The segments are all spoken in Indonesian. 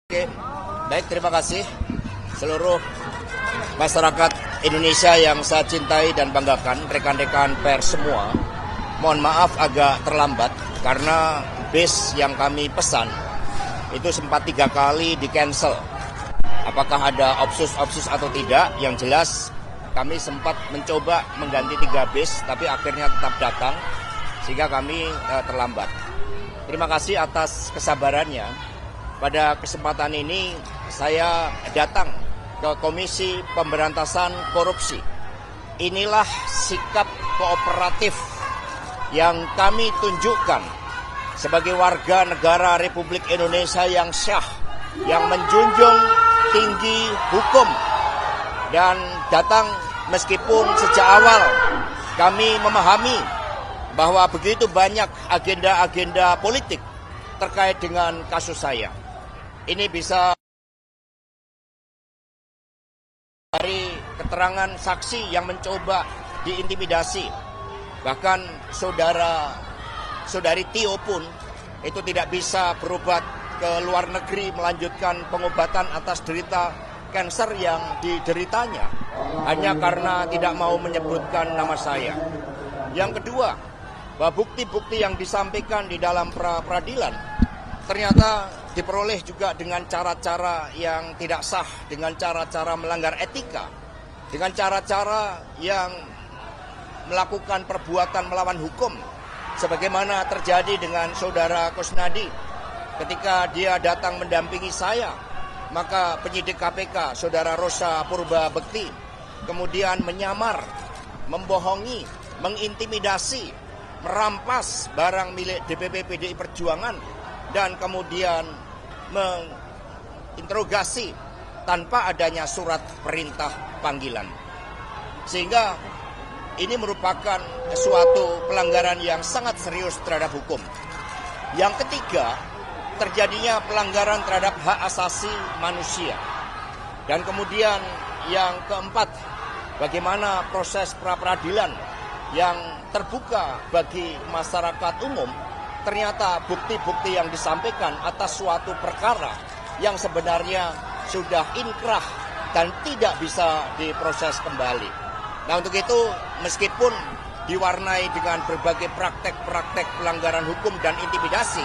Oke, baik, terima kasih seluruh masyarakat Indonesia yang saya cintai dan banggakan, rekan-rekan pers semua. Mohon maaf agak terlambat karena bis yang kami pesan itu sempat 3 kali di-cancel. Apakah ada opsus atau tidak? Yang jelas kami sempat mencoba mengganti 3 bis, tapi akhirnya tetap datang sehingga kami terlambat. Terima kasih atas kesabarannya. Pada kesempatan ini saya datang ke Komisi Pemberantasan Korupsi. Inilah sikap kooperatif yang kami tunjukkan sebagai warga negara Republik Indonesia yang syah, yang menjunjung tinggi hukum, dan datang meskipun sejak awal kami memahami bahwa begitu banyak agenda-agenda politik terkait dengan kasus saya. Ini bisa dari keterangan saksi yang mencoba diintimidasi. Bahkan saudari Tio pun itu tidak bisa berobat ke luar negeri melanjutkan pengobatan atas derita kanker yang dideritanya hanya karena tidak mau menyebutkan nama saya. Yang kedua, bahwa bukti-bukti yang disampaikan di dalam peradilan ternyata diperoleh juga dengan cara-cara yang tidak sah, dengan cara-cara melanggar etika, dengan cara-cara yang melakukan perbuatan melawan hukum, sebagaimana terjadi dengan saudara Kusnadi ketika dia datang mendampingi saya. Maka penyidik KPK, saudara Rosa Purba Bekti, kemudian menyamar, membohongi, mengintimidasi, merampas barang milik DPP PDI Perjuangan, dan kemudian menginterogasi tanpa adanya surat perintah panggilan. Sehingga ini merupakan suatu pelanggaran yang sangat serius terhadap hukum. Yang ketiga, terjadinya pelanggaran terhadap hak asasi manusia. Dan kemudian yang keempat, bagaimana proses pra-peradilan yang terbuka bagi masyarakat umum, ternyata bukti-bukti yang disampaikan atas suatu perkara yang sebenarnya sudah inkrah dan tidak bisa diproses kembali. Nah, untuk itu meskipun diwarnai dengan berbagai praktek-praktek pelanggaran hukum dan intimidasi,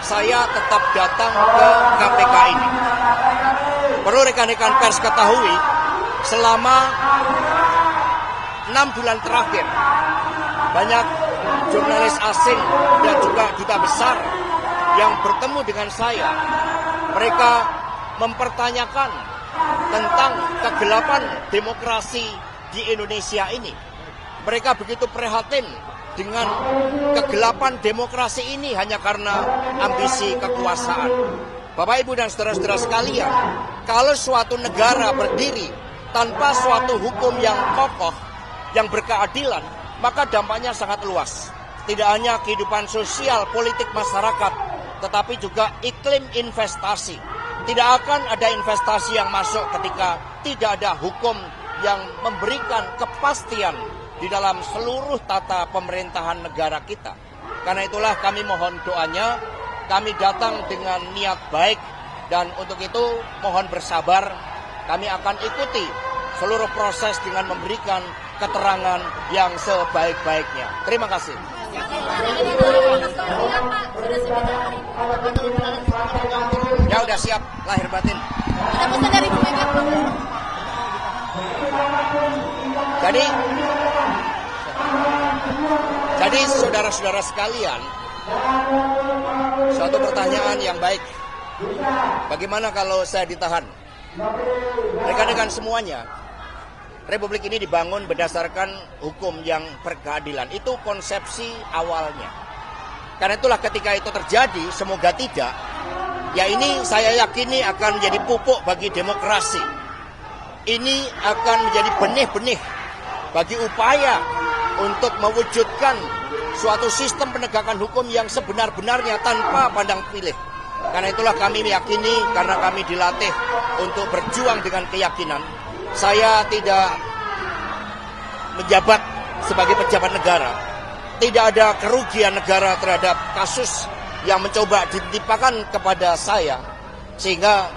saya tetap datang ke KPK ini. Perlu rekan-rekan pers ketahui, selama 6 bulan terakhir banyak jurnalis asing dan juga duta besar yang bertemu dengan saya. Mereka mempertanyakan tentang kegelapan demokrasi di Indonesia ini. Mereka begitu prihatin dengan kegelapan demokrasi ini hanya karena ambisi kekuasaan. Bapak, Ibu, dan saudara-saudara sekalian, kalau suatu negara berdiri tanpa suatu hukum yang kokoh, yang berkeadilan, maka dampaknya sangat luas. Tidak hanya kehidupan sosial, politik masyarakat, tetapi juga iklim investasi. Tidak akan ada investasi yang masuk ketika tidak ada hukum yang memberikan kepastian di dalam seluruh tata pemerintahan negara kita. Karena itulah kami mohon doanya, kami datang dengan niat baik, dan untuk itu mohon bersabar. Kami akan ikuti seluruh proses dengan memberikan keterangan yang sebaik-baiknya. Terima kasih. Ya, udah siap lahir batin. Ada pesan dari Bu Mega? Jadi saudara-saudara sekalian, suatu pertanyaan yang baik. Bagaimana kalau saya ditahan? Rekan-rekan semuanya, Republik ini dibangun berdasarkan hukum yang berkeadilan. Itu konsepsi awalnya. Karena itulah ketika itu terjadi, semoga tidak, ya ini saya yakini akan menjadi pupuk bagi demokrasi. Ini akan menjadi benih-benih bagi upaya untuk mewujudkan suatu sistem penegakan hukum yang sebenar-benarnya tanpa pandang pilih. Karena itulah kami meyakini, karena kami dilatih untuk berjuang dengan keyakinan. Saya tidak menjabat sebagai pejabat negara. Tidak ada kerugian negara terhadap kasus yang mencoba ditimpakan kepada saya. Sehingga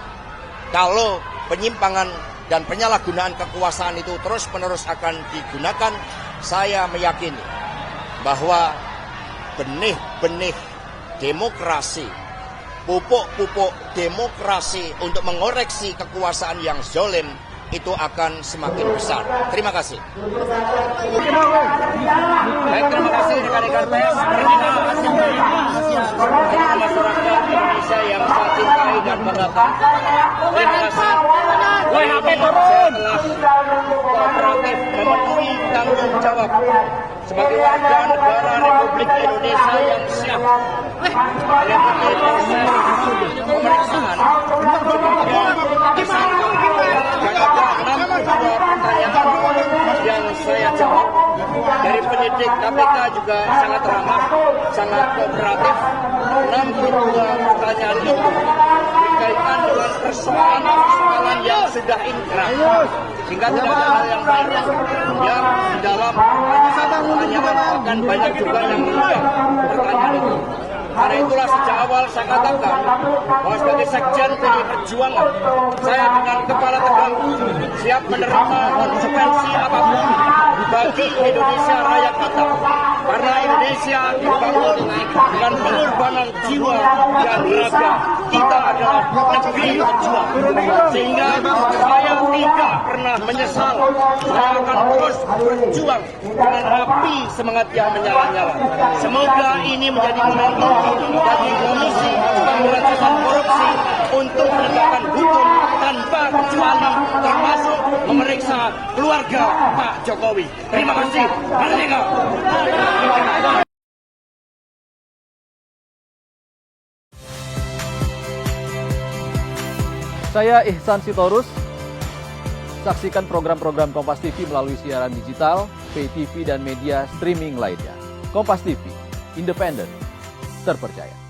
Kalau penyimpangan dan penyalahgunaan kekuasaan itu terus-menerus akan digunakan, saya meyakini bahwa benih-benih demokrasi, pupuk-pupuk demokrasi untuk mengoreksi kekuasaan yang zalim itu akan semakin besar. Terima kasih. Baik, terima kasih rekan-rekan pers. Inilah hasil dari masyarakat Indonesia yang saya cintai dan banggakan. Terima kasih. Saya telah kooperatif memenuhi tanggung jawab sebagai warga negara Republik Indonesia yang siap mengikuti proses pemeriksaan dan ada 62 pertanyaan yang saya jawab. Dari penyidik KPK juga sangat ramah, sangat kooperatif. 62 pertanyaan itu berkaitan dengan persoalan yang sudah inkrah, sehingga tidak ada hal yang baik. Ya, di dalam pertanyaan akan banyak juga yang menolak pertanyaan itu. Karena itulah sejak awal saya katakan bahwa sebagai sekjen PDI Perjuangan, saya dengan kepala tegak siap menerima konsekuensi apapun bagi Indonesia Raya kita. Karena Indonesia dibangun dengan pengorbanan jiwa dan raga. Kita adalah negeri pejuang. Sehingga saya tidak pernah menyesal. Saya akan terus berjuang dengan api semangat yang menyala-nyala. Semoga ini menjadi momentum bagi Komisi Pemberantasan Korupsi untuk menegakkan hukum tanpa kecuali, termasuk memeriksa keluarga Pak Jokowi. Terima kasih. Merdeka. Saya Ihsan Sitorus. Saksikan program-program Kompas TV melalui siaran digital, pay TV, dan media streaming lainnya. Kompas TV, independen, terpercaya.